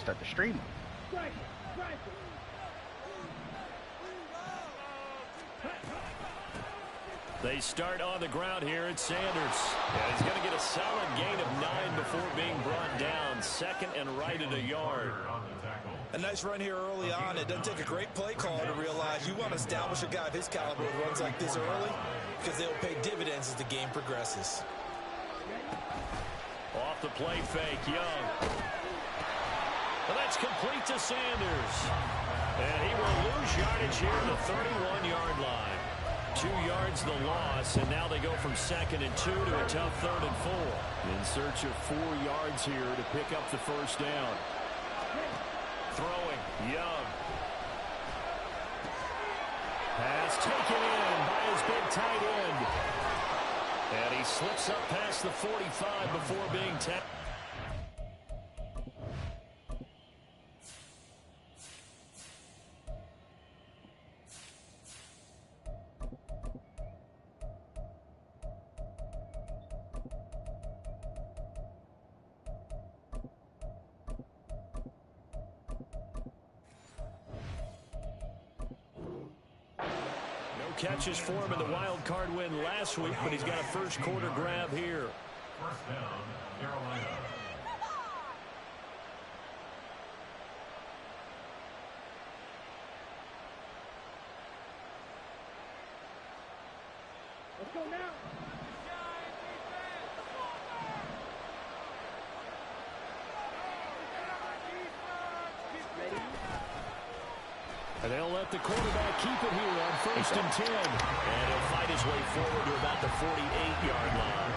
start the stream. They start on the ground here at Sanders. Yeah, he's going to get a solid gain of 9 before being brought down. Second and right at a yard. A nice run here early on. It doesn't take a great play call to realize you want to establish a guy of his caliber with runs like this early because they'll pay dividends as the game progresses. Off the play fake, Young. Well, that's complete to Sanders. And he will lose yardage here at the 31-yard line. 2 yards the loss, and now they go from 2nd and 2 to a tough 3rd and 4. In search of 4 yards here to pick up the first down. Throwing, Young. Pass taken in by his big tight end. And he slips up past the 45 before being tackled. Catches for him in the wild card win last week, but he's got a first quarter grab here. First down, Carolina. Let's go now. And they'll let the quarterback keep it here on 1st and 10. And he'll fight his way forward to about the 48-yard line.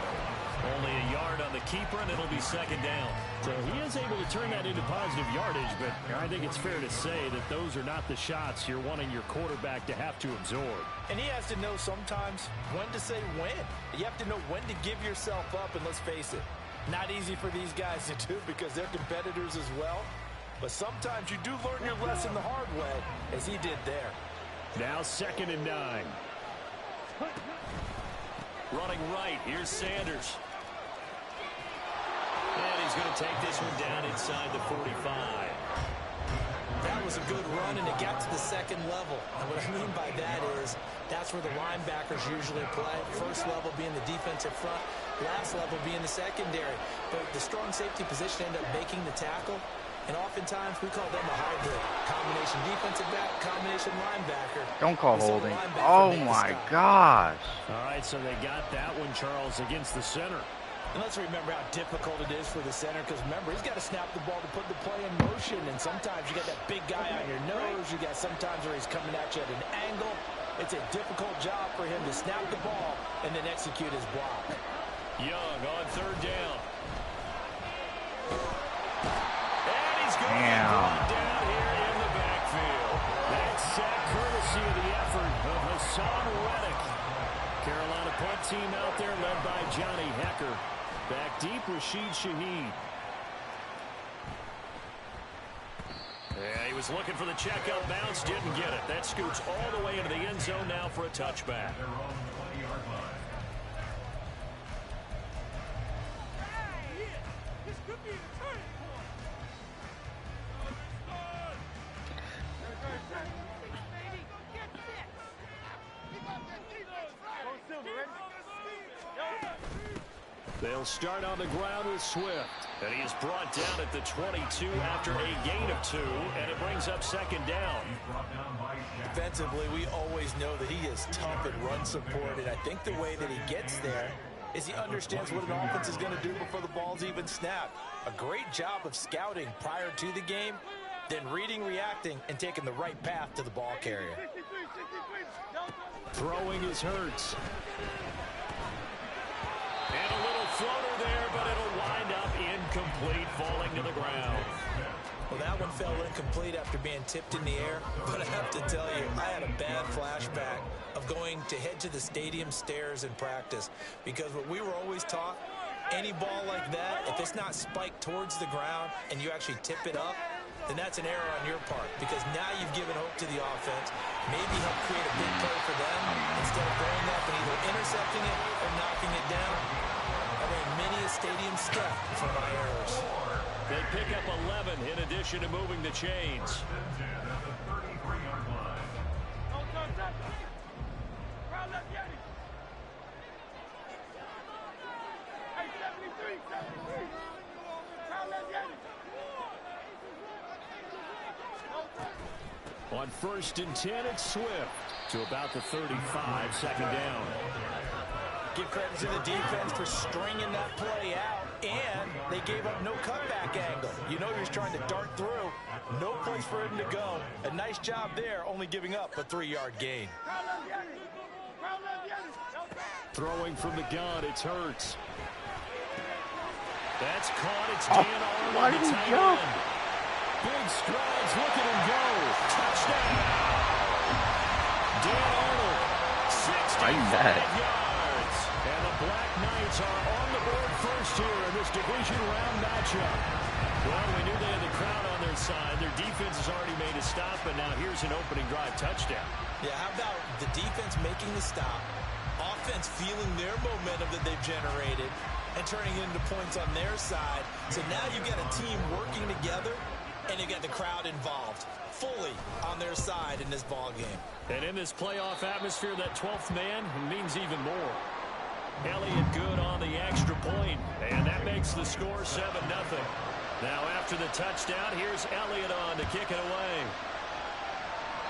Only a yard on the keeper, and it'll be 2nd down. So he is able to turn that into positive yardage, but I think it's fair to say that those are not the shots you're wanting your quarterback to have to absorb. And he has to know sometimes when to say when. You have to know when to give yourself up, and let's face it, not easy for these guys to do because they're competitors as well. But sometimes you do learn your lesson the hard way, as he did there. Now 2nd and 9. Running right, here's Sanders. And he's going to take this one down inside the 45. That was a good run, and it got to the 2nd level. And what I mean by that is that's where the linebackers usually play. First level being the defensive front, last level being the secondary. But the strong safety position ended up making the tackle. And oftentimes, we call them a hybrid. Combination defensive back, combination linebacker. Don't call holding. Oh, my gosh. All right, so they got that one, Charles, against the center. And let's remember how difficult it is for the center, because remember, he's got to snap the ball to put the play in motion. And sometimes you got that big guy on your nose. You got sometimes where he's coming at you at an angle. It's a difficult job for him to snap the ball and then execute his block. Young on 3rd down. Damn. Down here in the backfield. That sack courtesy of the effort of Hassan Reddick. Carolina punt team out there led by Johnny Hecker. Back deep, Rashid Shaheed. Yeah, he was looking for the check out bounce, didn't get it. That scoots all the way into the end zone now for a touchback. They'll start on the ground with Swift. And he is brought down at the 22 after a gain of 2, and it brings up 2nd down. Defensively, we always know that he is tough at run support, and I think the way that he gets there is he understands what an offense is going to do before the ball's even snapped. A great job of scouting prior to the game, then reading, reacting, and taking the right path to the ball carrier. Throwing is Hurts. And a little floater there, but it'll wind up incomplete, falling to the ground. Well, that one fell incomplete after being tipped in the air, but I have to tell you, I had a bad flashback of going to head to the stadium stairs in practice, because what we were always taught, any ball like that, if it's not spiked towards the ground and you actually tip it up, then that's an error on your part, because now you've given hope to the offense, maybe help create a big play for them, instead of going up and either intercepting it or knocking it down. I made many a stadium step for my errors. They pick up 11 in addition to moving the chains. On 1st and 10, it's Swift to about the 35, second down. Give credit to the defense for stringing that play out, and they gave up no cutback angle. You know he was trying to dart through. No place for him to go. A nice job there, only giving up a 3-yard gain. Throwing from the gun, it's Hurts. That's caught. It's Dan Arnold. Why did he jump? Big strides. Look at him go. Touchdown. Dan Arnold, 65 yards. And the Black Knights are on the board first here in this division round matchup. Well, we knew they had the crowd on their side. Their defense has already made a stop, and now here's an opening drive touchdown. Yeah, how about the defense making the stop, offense feeling their momentum that they've generated, and turning it into points on their side. So now you've got a team working together, and you got the crowd involved fully on their side in this ball game. And in this playoff atmosphere, that 12th man means even more. Elliott good on the extra point, and that makes the score 7-0. Now after the touchdown, here's Elliott on to kick it away.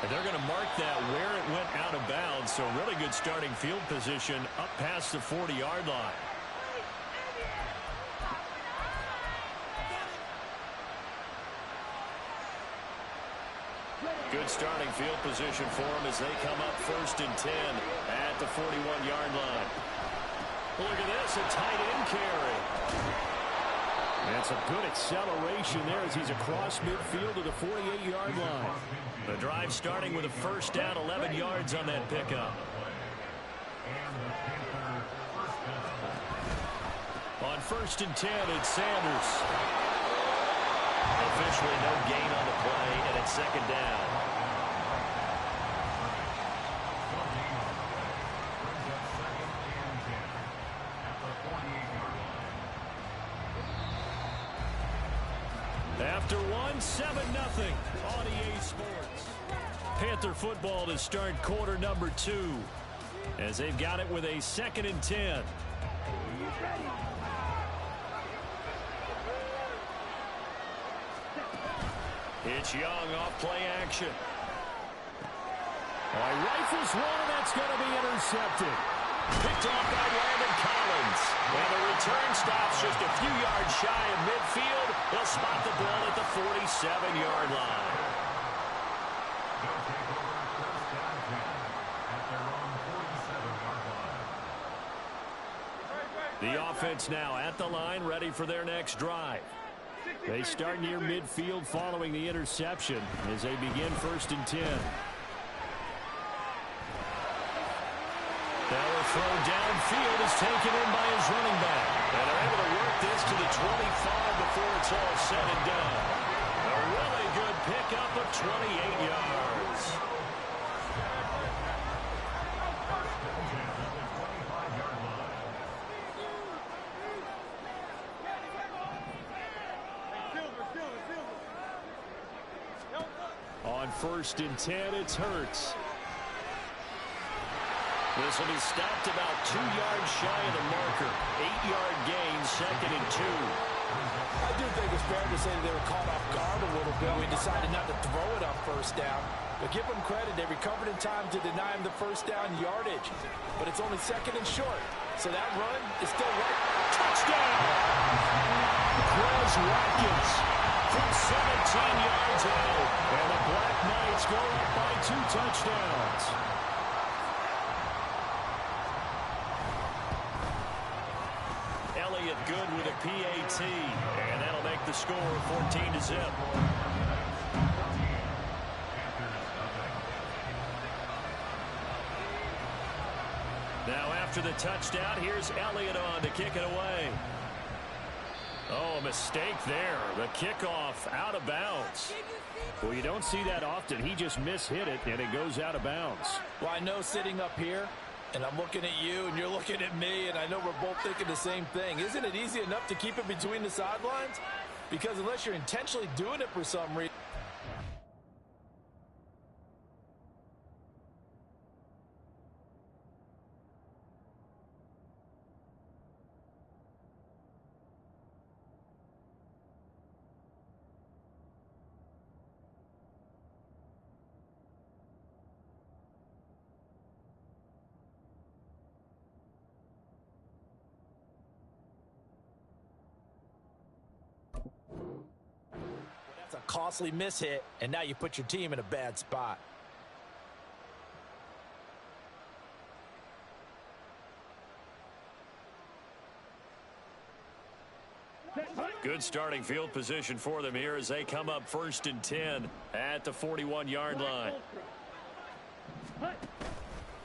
And they're going to mark that where it went out of bounds, so really good starting field position up past the 40-yard line. Good starting field position for them as they come up 1st and 10 at the 41-yard line. Look at this, a tight end carry. That's a good acceleration there as he's across midfield to the 48-yard line. The drive starting with a first down, 11 yards on that pickup. On 1st and 10, it's Sanders. Officially no gain on the play, and it's second down. After 7-0 on EA Sports. Panther football to start quarter number 2 as they've got it with a 2nd and 10. It's Young off play action. Oh, he rifles one, and that's going to be intercepted. Picked off by Landon Collins. And the return stops just a few yards shy of midfield. They'll spot the ball at the 47-yard line. The offense now at the line, ready for their next drive. They start near midfield following the interception as they begin 1st and 10. Now a throw downfield is taken in by his running back. And they're able to work this to the 25 before it's all said and done. A really good pickup of 28 yards. On 1st and 10, it's Hurts. This will be stopped about 2 yards shy of the marker. 8-yard gain, 2nd and 2. I do think it's fair to say they were caught off guard a little bit. We decided not to throw it on 1st down. But give them credit. They recovered in time to deny him the 1st down yardage. But it's only 2nd and short. So that run is still right. Touchdown! Quez Watkins from 17 yards out. And the Black Knights go up by 2 touchdowns. Elliott good with a PAT. And that'll make the score 14-0. Now after the touchdown, here's Elliott on to kick it away. Oh, a mistake there. The kickoff out of bounds. Well, you don't see that often. He just mishit it, and it goes out of bounds. Well, I know sitting up here, and I'm looking at you, and you're looking at me, and I know we're both thinking the same thing. Isn't it easy enough to keep it between the sidelines? because unless you're intentionally doing it for some reason. That's a costly miss hit, and now you put your team in a bad spot. Good starting field position for them here as they come up 1st and 10 at the 41-yard line.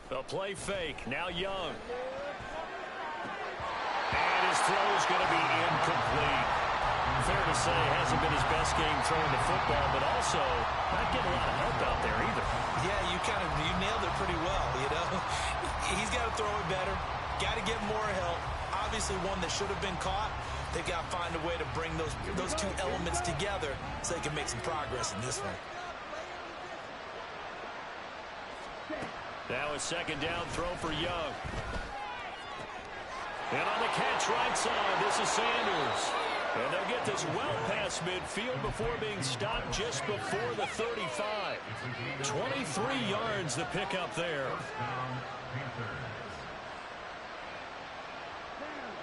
A play fake. Now Young. And his throw is going to be incomplete. Fair to say, hasn't been his best game throwing the football, but also not getting a lot of help out there either. Yeah, you nailed it pretty well, you know. He's got to throw it better. Got to get more help. Obviously one that should have been caught. They've got to find a way to bring those two elements together so they can make some progress in this one. Now a 2nd down throw for Young. And on the catch right side, this is Sanders. And they'll get this well past midfield before being stopped just before the 35. 23 yards the pickup there.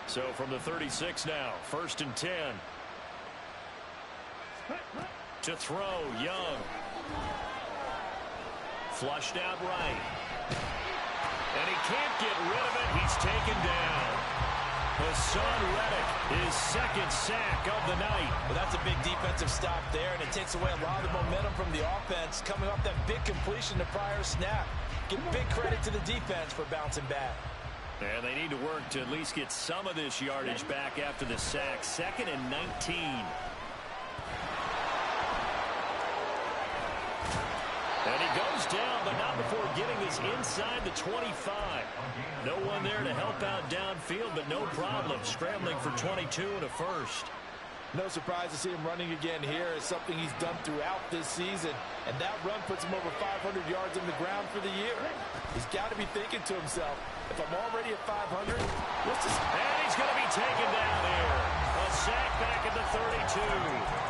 So from the 36 now, 1st and 10. To throw, Young. Flushed out right. And he can't get rid of it. He's taken down. Hassan Reddick, his 2nd sack of the night. Well, that's a big defensive stop there, and it takes away a lot of the momentum from the offense coming off that big completion the prior snap. Give big credit to the defense for bouncing back. And they need to work to at least get some of this yardage back after the sack. 2nd and 19. And he goes down, but not before getting this inside the 25. No one there to help out downfield, but no problem. Scrambling for 22 and a 1st. No surprise to see him running again here. It's something he's done throughout this season. And that run puts him over 500 yards on the ground for the year. He's got to be thinking to himself, if I'm already at 500, what's this? And he's going to be taken down here. A sack back at the 32.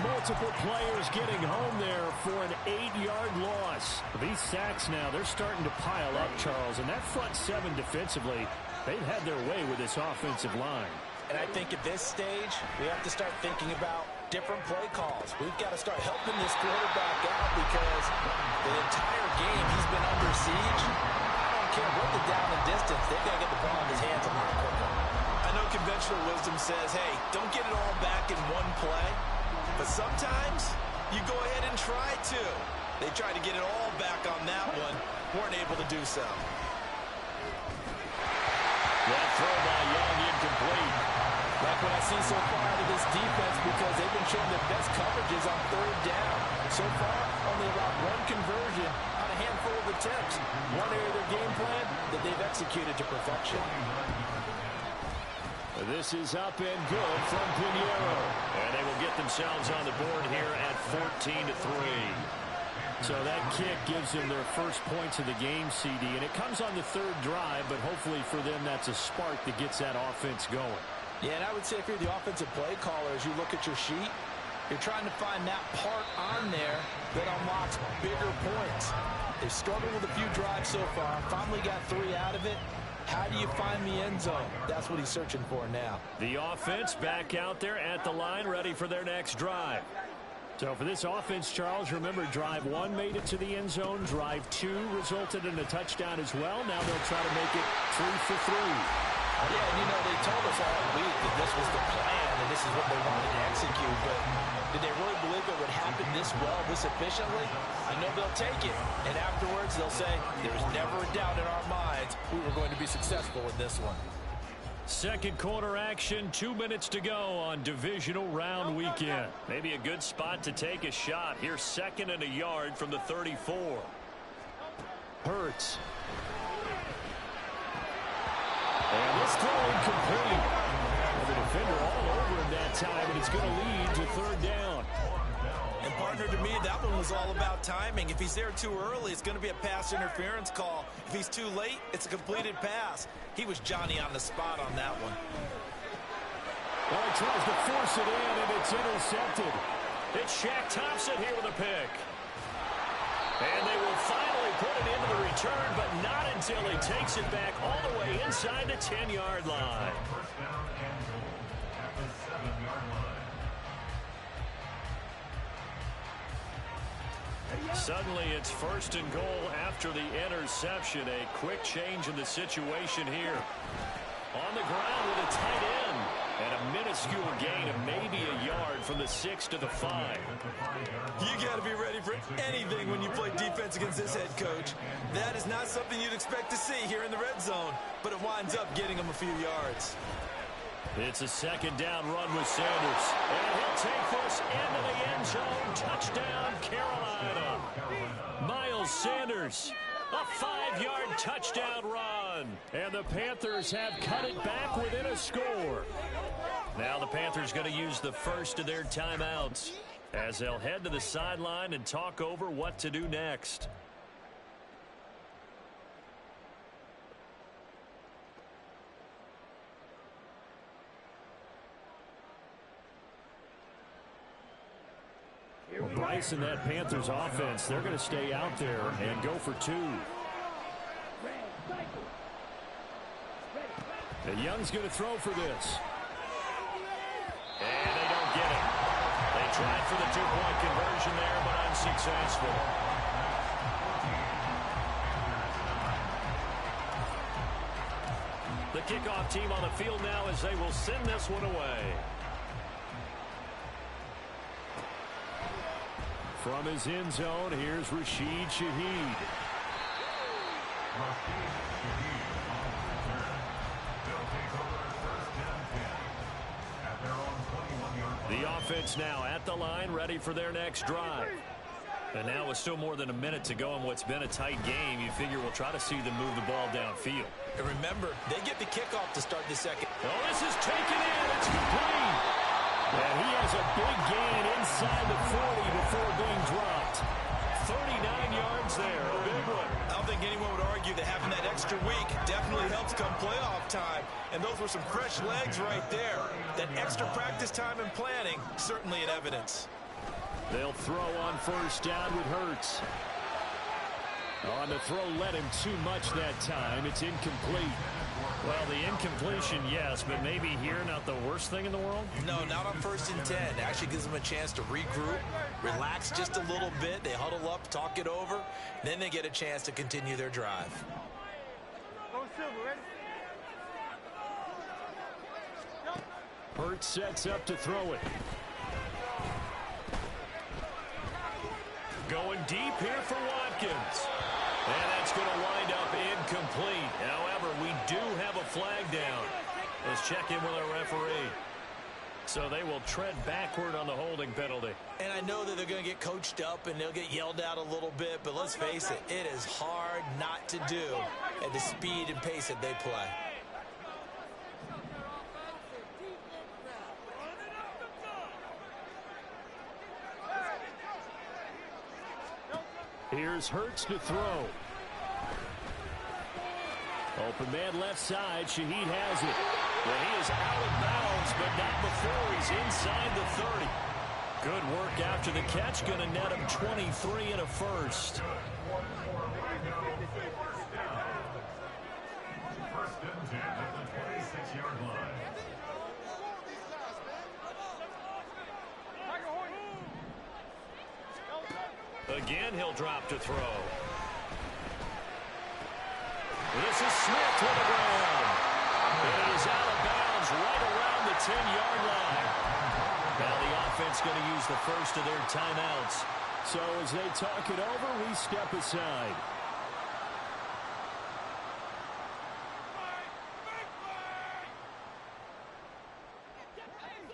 Multiple players getting home there for an 8-yard loss. These sacks now, they're starting to pile up, Charles. And that front 7 defensively, they've had their way with this offensive line. And I think at this stage, we have to start thinking about different play calls. We've got to start helping this quarterback out because the entire game he's been under siege. I don't care what the down and distance, they've got to get the ball in his hands a lot quicker. I know conventional wisdom says, hey, don't get it all back in one play. But sometimes you go ahead and try to. They tried to get it all back on that one. Weren't able to do so. That throw by Young incomplete. Like what I've seen so far out of this defense because they've been showing their best coverages on 3rd down. So far, only about 1 conversion on a handful of attempts. One area of their game plan that they've executed to perfection. This is up and good from Pinheiro. And they will get themselves on the board here at 14-3. So that kick gives them their first points of the game, CD. And it comes on the 3rd drive, but hopefully for them that's a spark that gets that offense going. Yeah, and I would say if you're the offensive play caller, as you look at your sheet, you're trying to find that part on there that unlocks bigger points. They've struggled with a few drives so far. Finally got 3 out of it. How do you find the end zone? That's what he's searching for now. The offense back out there at the line, ready for their next drive. So for this offense, Charles, remember drive 1 made it to the end zone. Drive 2 resulted in a touchdown as well. Now they'll try to make it 3 for 3. Yeah, and you know, they told us all week that this was the plan and this is what they wanted to execute, but did they really believe it would happen this well, this efficiently? I know they'll take it, and afterwards they'll say, there's never a doubt in our minds we were going to be successful in this one. 2nd quarter action, 2 minutes to go on divisional round weekend. Maybe a good spot to take a shot. Here's 2nd and a yard from the 34. Hurts. And this throw incomplete. The defender all over him that time, and it's going to lead to me that one was all about timing. If he's there too early, it's going to be a pass interference call. If he's too late, it's a completed pass. He was Johnny on the spot on that one. Well, he tries to force it in, and it's intercepted. It's Shaq Thompson here with a pick. And they will finally put it into the return, but not until he takes it back all the way inside the 10-yard line. First down and goal at the 7-yard line. Suddenly it's first and goal after the interception. A quick change in the situation here. On the ground with a tight end. And a minuscule gain of maybe a yard from the 6 to the 5. You got to be ready for anything when you play defense against this head coach. That is not something you'd expect to see here in the red zone, but it winds up getting him a few yards. It's a second down run with Sanders. And he'll take this into the end zone. Touchdown, Carolina. Miles Sanders. A 5-yard touchdown run. And the Panthers have cut it back within a score. Now the Panthers going to use the first of their timeouts as they'll head to the sideline and talk over what to do next. Bryce and that Panthers offense, they're going to stay out there and go for 2. And Young's going to throw for this. And they don't get it. They tried for the 2-point conversion there, but unsuccessful. The kickoff team on the field now as they will send this one away. From his end zone, here's Rashid Shaheed. The offense now at the line, ready for their next drive. And now with still more than a minute to go in what's been a tight game, you figure we'll try to see them move the ball downfield. And remember, they get the kickoff to start the second. Oh, this is taken in. It's complete. And he has a big gain inside the 40 before being dropped. 39 yards there, a big one. I don't think anyone would argue that having that extra week definitely helps come playoff time. And those were some fresh legs right there. That extra practice time and planning, certainly in evidence. They'll throw on first down with Hurts. On the throw led him too much that time. It's incomplete. Well, the incompletion, yes, but maybe here not the worst thing in the world? No, not on 1st and 10. It actually gives them a chance to regroup, relax just a little bit. They huddle up, talk it over. Then they get a chance to continue their drive. Hurts sets up to throw it. Going deep here for Watkins. And that's going to wind up incomplete. However, we do have a flag down. Let's check in with our referee. So they will tread backward on the holding penalty. And I know that they're going to get coached up and they'll get yelled at a little bit, but let's face it, it is hard not to do at the speed and pace that they play. Here's Hurts to throw. Open man left side. Shaheed has it. Well, he is out of bounds, but not before he's inside the 30. Good work after the catch. Going to net him 23 and a first. First and 10 at the 26-yard line. Again, he'll drop to throw. This is Smith to the ground. It is out of bounds right around the 10-yard line. Now the offense going to use the first of their timeouts. So as they talk it over, we step aside.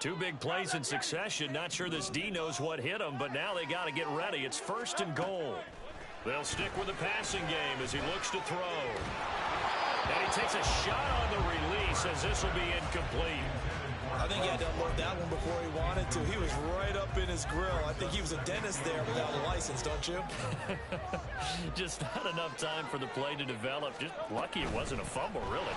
Two big plays in succession. Not sure this D knows what hit him, but now they got to get ready. It's first and goal. They'll stick with the passing game as he looks to throw. And he takes a shot on the release as this will be incomplete. I think he had to unload that one before he wanted to. He was right up in his grill. I think he was a dentist there without a license, don't you? Just not enough time for the play to develop. Just lucky it wasn't a fumble, really.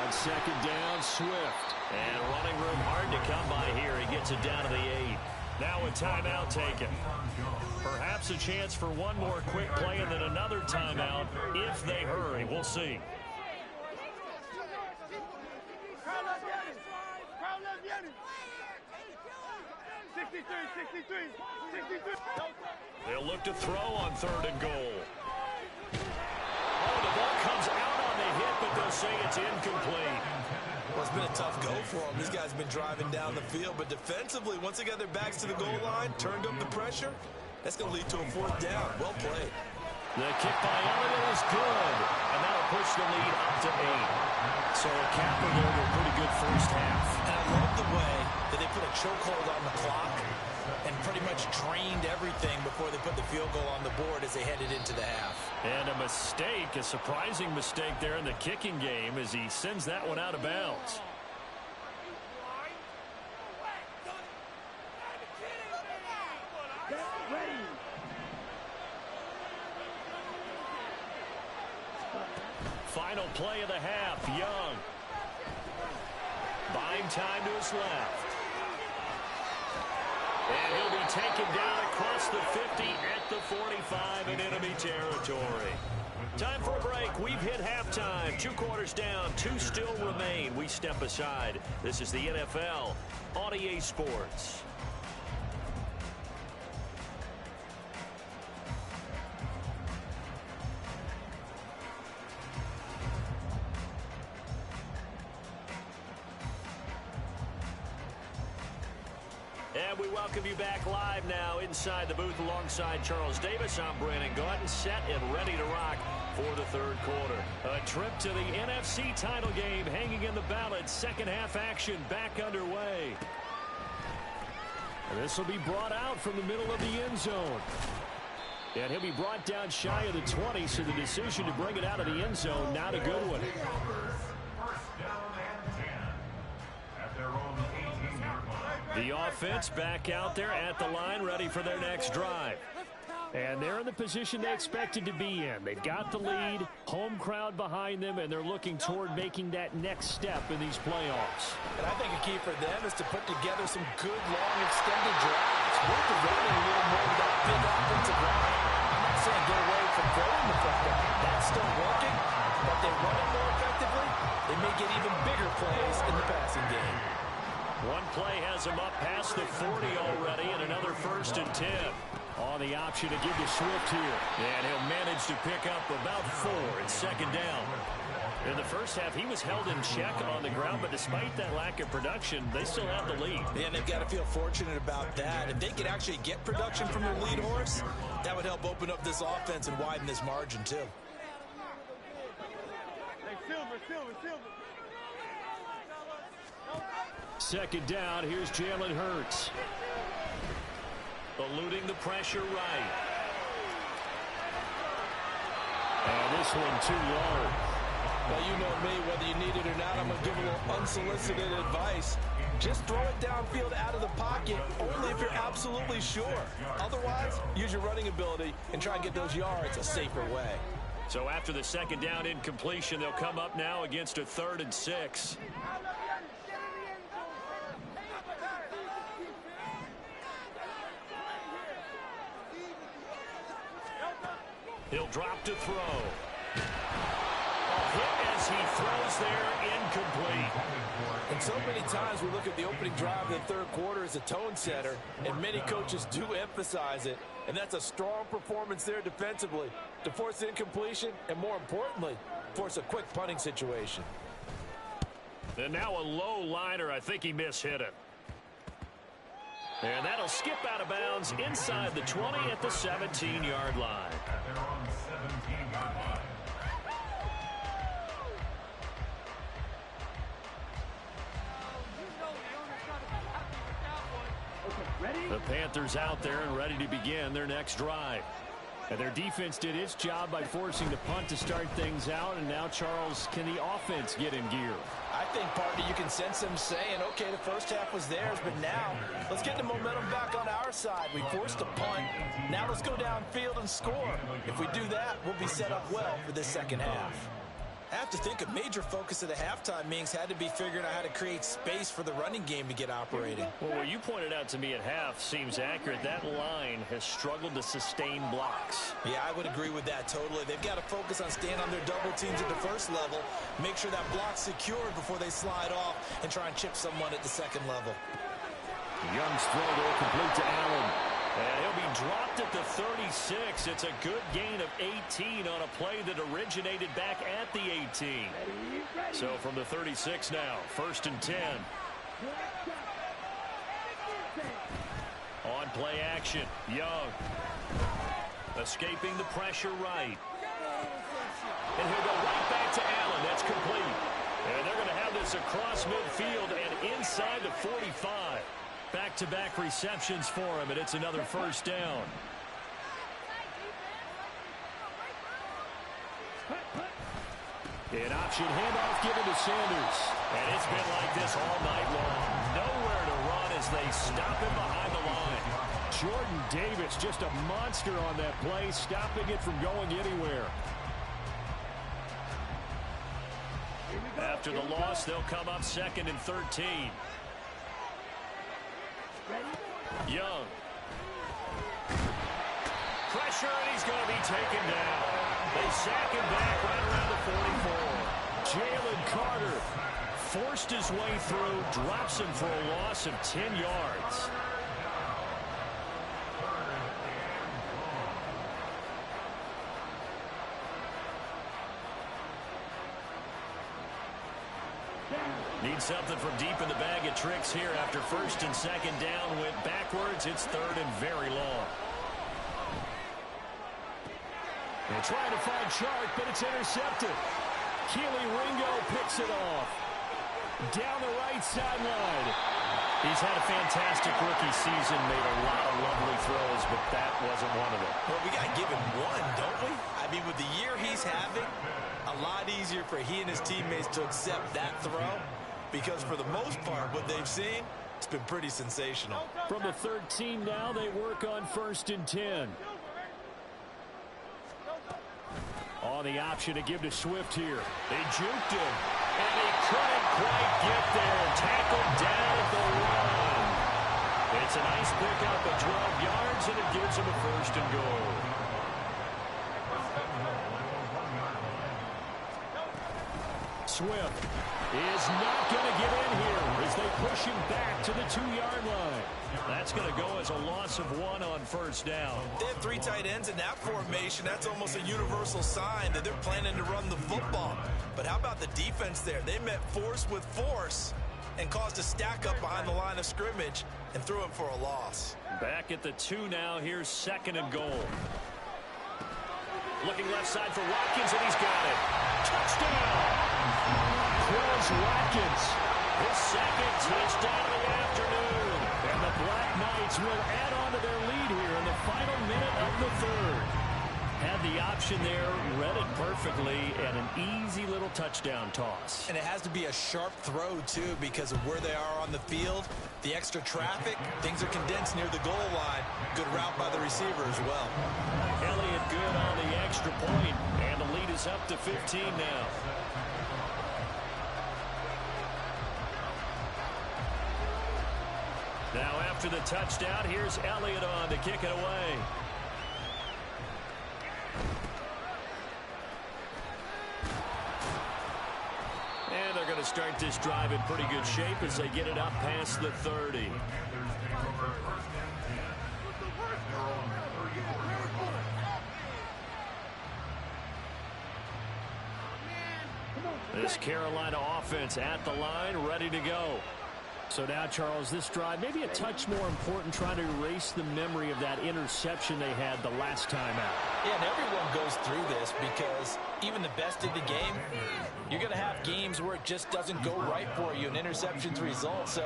On second down, Swift. And running room hard to come by here. He gets it down to the 8. Now a timeout taken. Perhaps a chance for one more quick play and then another timeout if they hurry. We'll see. They'll look to throw on 3rd and goal. Oh, the ball comes out on the hit, but they'll say it's incomplete. Well, it's been a tough go for them. These guys have been driving down the field, but defensively, once they got their backs to the goal line, turned up the pressure, that's going to lead to a 4th down. Well played. The kick by Elliott is good, and that'll push the lead up to 8. So a capper there to a pretty good first half. And I love the way that they put a chokehold on the clock and pretty much drained everything before they put the field goal on the board as they headed into the half. And a mistake, a surprising mistake there in the kicking game as he sends that one out of bounds. Final play of the half, Young. Buying time to his left. And he'll be taken down across the 50 at the 45 in enemy territory. Time for a break. We've hit halftime. 2 quarters down. 2 still remain. We step aside. This is the NFL on EA Sports. And we welcome you back live now inside the booth alongside Charles Davis. I'm Brandon Gaudin, set and ready to rock for the 3rd quarter. A trip to the NFC title game hanging in the balance. Second half action back underway. And this will be brought out from the middle of the end zone. And he'll be brought down shy of the 20, so the decision to bring it out of the end zone, not a good one. The offense back out there at the line, ready for their next drive. And they're in the position they expected to be in. They've got the lead, home crowd behind them, and they're looking toward making that next step in these playoffs. And I think a key for them is to put together some good, long, extended drives. Work the running a little more with that big offensive line. I'm not saying get away from throwing the football. That's still working, but they run it more effectively. They may get even bigger plays in the passing game. One play has him up past the 40 already, and another 1st and 10. On the option to give to Swift here. And he'll manage to pick up about 4 in 2nd down. In the first half, he was held in check on the ground, but despite that lack of production, they still have the lead. And they've got to feel fortunate about that. If they could actually get production from their lead horse, that would help open up this offense and widen this margin, too. Silver. 2nd down, here's Jalen Hurts. Eluding the pressure right. And this one too low. Well, you know me, whether you need it or not, I'm going to give a little unsolicited advice. Just throw it downfield out of the pocket, only if you're absolutely sure. Otherwise, use your running ability and try and get those yards a safer way. So after the 2nd down incompletion, they'll come up now against a 3rd and 6. He'll drop to throw. A hit as he throws there, incomplete. And so many times we look at the opening drive of the 3rd quarter as a tone setter, and many coaches do emphasize it. And that's a strong performance there defensively to force incompletion and, more importantly, force a quick punting situation. And now a low liner. I think he mishit it. And that'll skip out of bounds inside the 20 at the 17-yard line. The Panthers out there and ready to begin their next drive. And their defense did its job by forcing the punt to start things out. And now, Charles, can the offense get in gear? I think, partner, you can sense them saying, okay, the first half was theirs, but now let's get the momentum back on our side. We forced a punt. Now let's go downfield and score. If we do that, we'll be set up well for this second half. I have to think a major focus of the halftime meetings had to be figuring out how to create space for the running game to get operating. Well, what you pointed out to me at half seems accurate. That line has struggled to sustain blocks. Yeah, I would agree with that totally. They've got to focus on staying on their double teams at the first level, make sure that block's secured before they slide off and try and chip someone at the second level. Young's throw there complete to Allen. And he'll be dropped at the 36. It's a good gain of 18 on a play that originated back at the 18. So from the 36 now, 1st and 10. On play action, Young. Escaping the pressure right. And he'll go right back to Allen. That's complete. And they're going to have this across midfield and inside the 45. Back-to-back receptions for him, and it's another 1st down. An option handoff given to Sanders. And it's been like this all night long. Nowhere to run as they stop him behind the line. Jordan Davis, just a monster on that play, stopping it from going anywhere. After the loss, they'll come up 2nd and 13. Young. Pressure, and he's going to be taken down. They sack him back right around the 44. Jalen Carter Forced his way through, drops him for a loss of 10 yards. Need something from deep in the bag of tricks here after 1st and 2nd down. Went backwards. It's 3rd and very long. They're trying to find Chark, but it's intercepted. Keely Ringo picks it off. Down the right sideline. He's had a fantastic rookie season, made a lot of lovely throws, but that wasn't one of them. Well, we got to give him one, don't we? I mean, with the year he's having, a lot easier for he and his teammates to accept that throw, because for the most part, what they've seen, it's been pretty sensational. From the 13 now, they work on 1st and 10. On the option to give to Swift here. They juked him, and he couldn't quite get there. Tackled down at the 1. It's a nice pickup of 12 yards, and it gives him a 1st and goal. Swift is not going to get in here as they push him back to the 2-yard line. That's going to go as a loss of 1 on 1st down. They have 3 tight ends in that formation. That's almost a universal sign that they're planning to run the football. But how about the defense there? They met force with force and caused a stack up behind the line of scrimmage and threw him for a loss. Back at the 2 now. Here's 2nd and goal. Looking left side for Watkins, and he's got it. Touchdown! Chris Watkins. His 2nd touchdown of the afternoon. And the Black Knights will add on to their lead here in the final minute of the 3rd. Had the option there, read it perfectly, and an easy little touchdown toss. And it has to be a sharp throw, too, because of where they are on the field. The extra traffic, things are condensed near the goal line. Good route by the receiver as well. Elliott good on the extra point, and the lead is up to 15 now. Now after the touchdown, here's Elliott on to kick it away. And they're going to start this drive in pretty good shape as they get it up past the 30. This Carolina offense at the line, ready to go. So now, Charles, this drive maybe a touch more important, trying to erase the memory of that interception they had the last time out. Yeah, and everyone goes through this because even the best of the game, you're going to have games where it just doesn't go right for you, and interceptions result. So,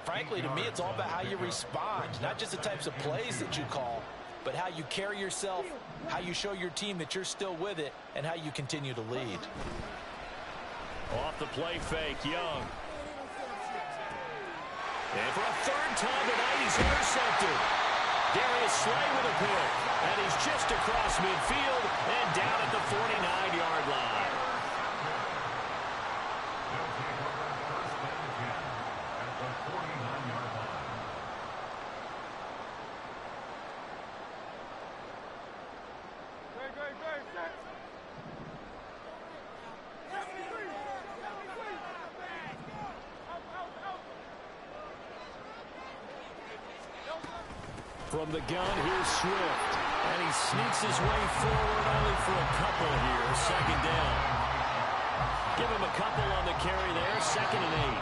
frankly, to me, it's all about how you respond, not just the types of plays that you call, but how you carry yourself, how you show your team that you're still with it, and how you continue to lead. Off the play fake, Young. And for a third time tonight, he's intercepted. Darius Slay with a pick. And he's just across midfield and down at the 49-yard line. From the gun, here's Swift. And he sneaks his way forward only for a couple here. Second down. Give him a couple on the carry there. 2nd and 8.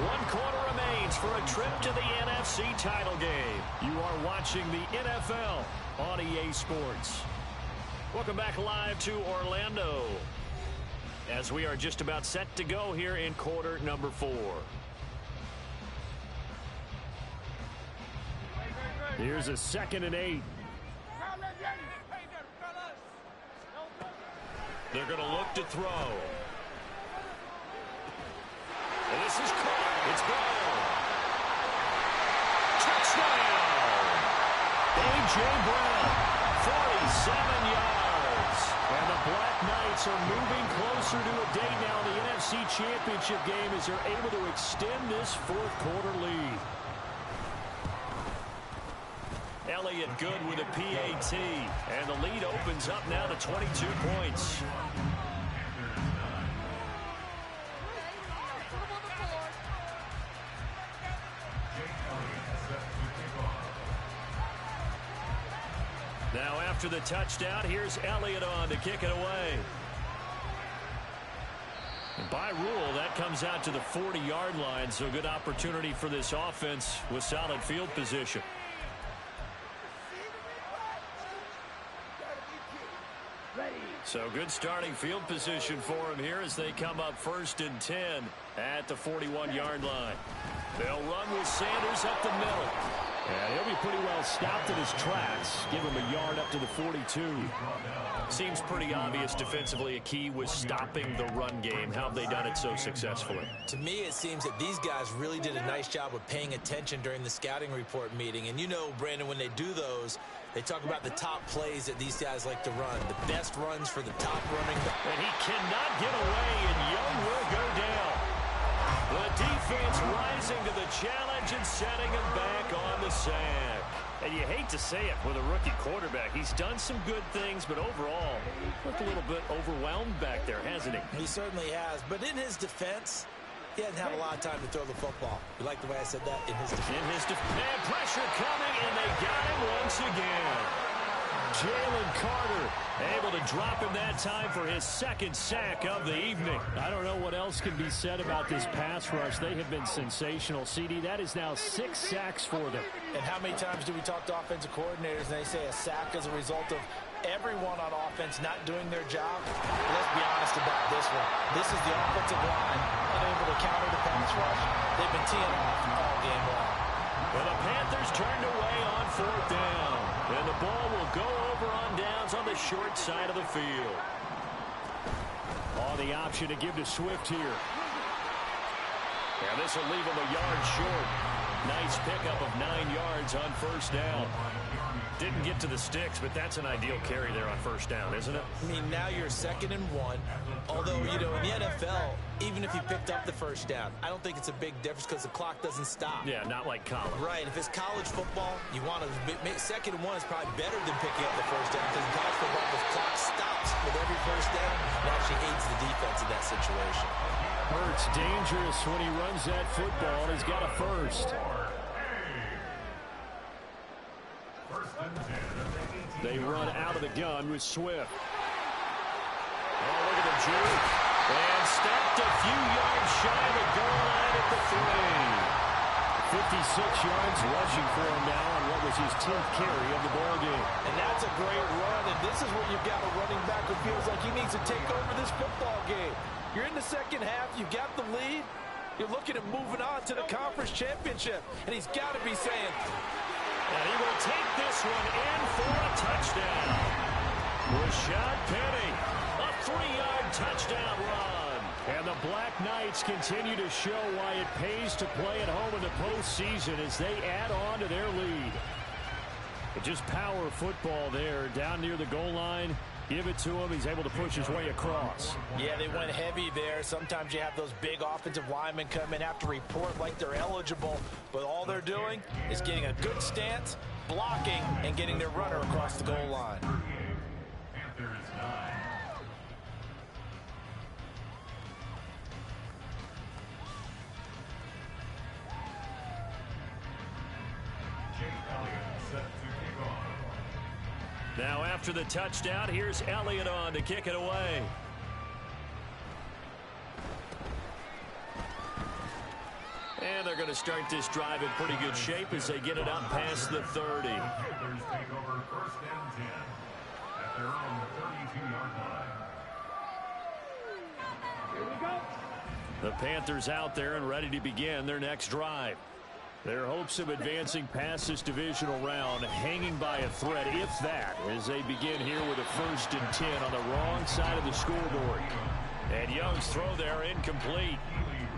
1 quarter remains for a trip to the NFC title game. You are watching the NFL on EA Sports. Welcome back live to Orlando, as we are just about set to go here in quarter number 4. Here's a 2nd and 8. They're going to look to throw. And this is caught. It's gone. Touchdown! A.J. Brown, 47 yards. And the Black Knights are moving closer to a day now in the NFC Championship game as they're able to extend this 4th quarter lead. Elliott good with a PAT. And the lead opens up now to 22 points. Now after the touchdown, here's Elliott on to kick it away. And by rule, that comes out to the 40-yard line, so good opportunity for this offense with solid field position. So good starting field position for him here as they come up 1st and 10 at the 41-yard line. They'll run with Sanders up the middle. And he'll be pretty well stopped in his tracks. Give him a yard up to the 42. Seems pretty obvious defensively a key was stopping the run game. How have they done it so successfully? To me, it seems that these guys really did a nice job of paying attention during the scouting report meeting. And you know, Brandon, when they do those, they talk about the top plays that these guys like to run, the best runs for the top running. And he cannot get away, and Young will go down. The defense rising to the challenge and setting him back on the sack. And you hate to say it with a rookie quarterback. He's done some good things, but overall, looked a little bit overwhelmed back there, hasn't he? He certainly has. But in his defense, he hasn't had a lot of time to throw the football. You like the way I said that? In his defense. And pressure coming, and they got him once again. Jalen Carter able to drop him that time for his 2nd sack of the evening. I don't know what else can be said about this pass rush. They have been sensational. CD, that is now 6 sacks for them. And how many times do we talk to offensive coordinators and they say a sack is a result of everyone on offense not doing their job? Let's be honest about this one. This is the offensive line unable to counter the pass rush. They've been teeing off all game long. Well, the Panthers turned away on 4th down. And the ball will go over on downs on the short side of the field. Oh, the option to give to Swift here. And this will leave him a yard short. Nice pickup of 9 yards on 1st down. Didn't get to the sticks, but that's an ideal carry there on 1st down, isn't it? I mean, now you're 2nd and 1. Although, you know, in the NFL, even if you picked up the 1st down, I don't think it's a big difference because the clock doesn't stop. Yeah, not like college. Right. If it's college football, you want to make 2nd and 1 is probably better than picking up the 1st down because in college football, the clock stops with every 1st down. It actually aids the defense in that situation. Hurts dangerous when he runs that football, and he's got a 1st. They run out of the gun with Swift. Oh, look at the juke. And stopped a few yards shy of the goal line at the 3. 56 yards rushing for him now on what was his 10th carry of the ball game. And that's a great run, and this is where you've got a running back who feels like he needs to take over this football game. You're in the 2nd half, you've got the lead, you're looking at moving on to the conference championship, and he's got to be saying, and he will take this one in for a touchdown. Rashad Penny, a 3-yard touchdown run. And the Black Knights continue to show why it pays to play at home in the postseason as they add on to their lead. But just power football there down near the goal line. Give it to him. He's able to push his way across. Yeah, they went heavy there. Sometimes you have those big offensive linemen come in, have to report like they're eligible. But all they're doing is getting a good stance, blocking, and getting their runner across the goal line. Panthers 9. Now after the touchdown, here's Elliott on to kick it away. And they're going to start this drive in pretty good shape as they get it up past the 30. Panthers take over 1st and 10 at their own 32-yard line. Here we go. The Panthers out there and ready to begin their next drive. Their hopes of advancing past this divisional round hanging by a thread, if that, as they begin here with a 1st and 10 on the wrong side of the scoreboard. And Young's throw there incomplete.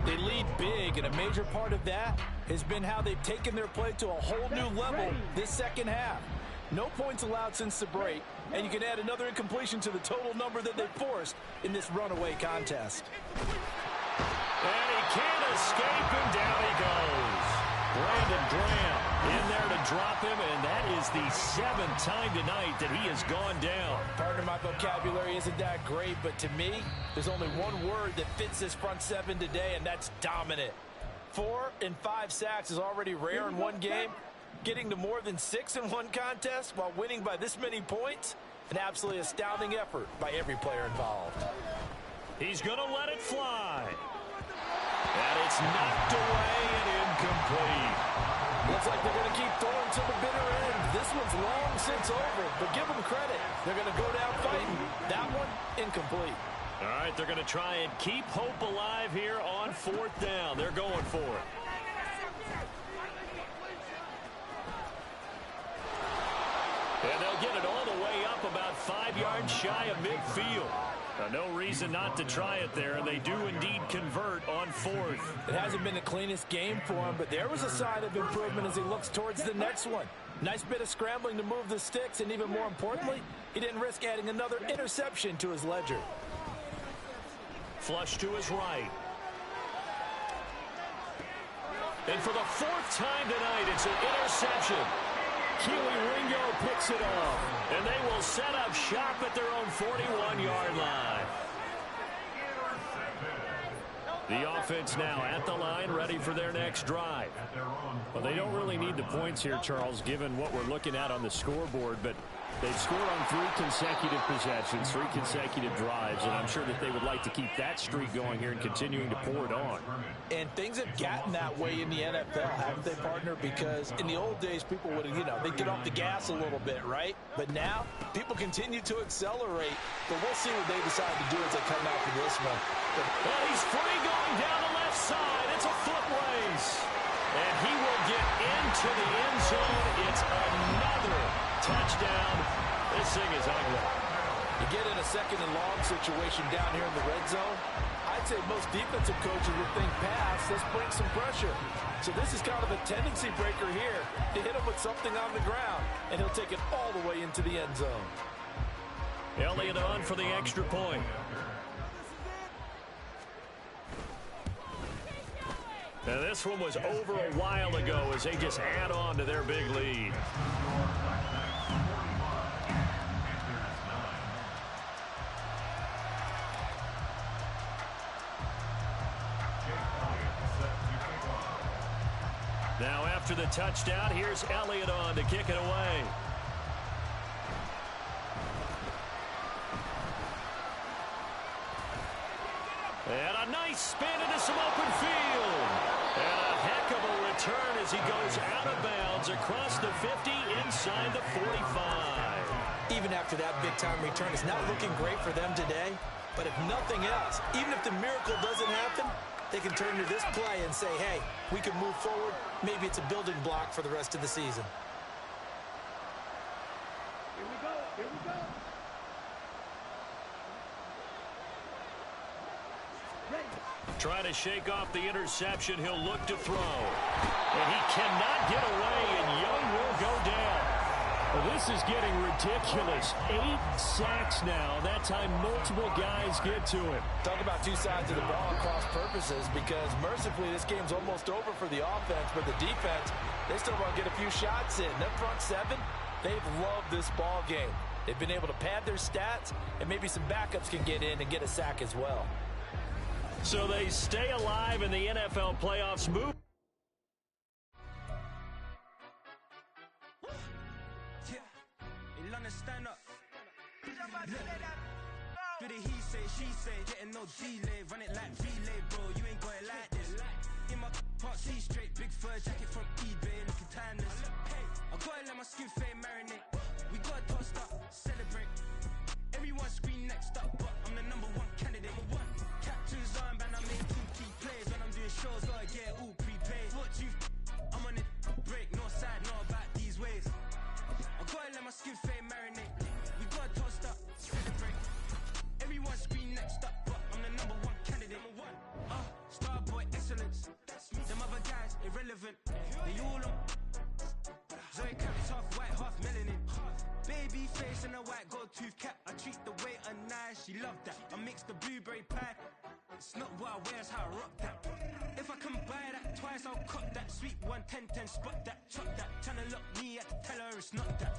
They lead big, and a major part of that has been how they've taken their play to a whole new level this second half. No points allowed since the break, and you can add another incompletion to the total number that they forced in this runaway contest. And he can't escape, and down he goes. Brandon Graham in there to drop him, and that is the 7th time tonight that he has gone down. Pardon my vocabulary isn't that great, but to me, there's only one word that fits this front 7 today, and that's dominant. 4 and 5 sacks is already rare in one game. Getting to more than 6 in one contest while winning by this many points, an absolutely astounding effort by every player involved. He's going to let it fly. And it's knocked away and incomplete. Looks like they're going to keep throwing to the bitter end. This one's long since over, but give them credit. They're going to go down fighting. That one, incomplete. All right, they're going to try and keep hope alive here on 4th down. They're going for it. And they'll get it all the way up about 5 yards shy of midfield. No reason not to try it there, and they do indeed convert on 4th. It hasn't been the cleanest game for him, but there was a sign of improvement as he looks towards the next one. Nice bit of scrambling to move the sticks, and even more importantly, he didn't risk adding another interception to his ledger. Flush to his right. And for the 4th time tonight, it's an interception. Keely Ringo picks it off, and they will set up shop at their own 41-yard line. The offense now at the line, ready for their next drive. Well, they don't really need the points here, Charles, given what we're looking at on the scoreboard, but they've scored on 3 consecutive possessions, 3 consecutive drives, and I'm sure that they would like to keep that streak going here and continuing to pour it on. And things have gotten that way in the NFL, haven't they, partner? Because in the old days, people would, they'd get off the gas a little bit, right? But now, people continue to accelerate. But we'll see what they decide to do as they come out for this one. Well, he's free going down the left side. It's a foot race. And he will get into the end zone. It's another touchdown. This thing is ugly. You get in a 2nd and long situation down here in the red zone, I'd say most defensive coaches would think pass, let's bring some pressure. So this is kind of a tendency breaker here to hit him with something on the ground, and he'll take it all the way into the end zone. Elliott on for the extra point. Now this one was over a while ago as they just add on to their big lead. Now after the touchdown, here's Elliott on to kick it away. And a nice spin into some open field. And a heck of a return as he goes out of bounds across the 50 inside the 45. Even after that big-time return, it's not looking great for them today. But if nothing else, even if the miracle doesn't happen, they can turn to this play and say, hey, we can move forward. Maybe it's a building block for the rest of the season. Here we go. Here we go. Ready. Trying to shake off the interception. He'll look to throw. And he cannot get away, and Young will go down. Well, this is getting ridiculous. 8 sacks now. That time multiple guys get to him. Talk about two sides of the ball and cross purposes, because mercifully this game's almost over for the offense, but the defense, they still want to get a few shots in. That front seven, they've loved this ball game. They've been able to pad their stats, and maybe some backups can get in and get a sack as well. So they stay alive in the NFL playoffs. Move. Stand up. Do the he say, she say, getting no delay, run it like relay, bro. You ain't got it like this. In my can't see straight, big fur jacket from eBay, looking timeless. I gotta let my skin fade marinate. We gotta toast up, celebrate. Everyone scream next up, but I'm the #1 candidate. Captain's armband, I'm making key plays. When I'm doing shows, gotta get all prepaid. What you? I'm on it break, no side, not about these ways. I gotta let my skin fade marinate. We gotta toast up, celebrate. Everyone scream next up, but I'm the #1 candidate. Starboy excellence. Them other guys irrelevant. They all on. Zoe Cap's half white, half melanin. Baby face and a white gold tooth cap. I treat the waiter nice, she loved that. I mix the blueberry pie. It's not what I wear, it's how I rock that. If I can buy that twice, I'll cut that. Sweet 110, spot that, chop that. Tryna look me at, tell her it's not that.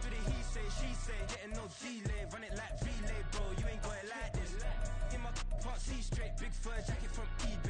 Do the he say, she say, getting no delay. Run it like relay, bro, you ain't got it like this. In my can't see straight, big fur jacket from eBay.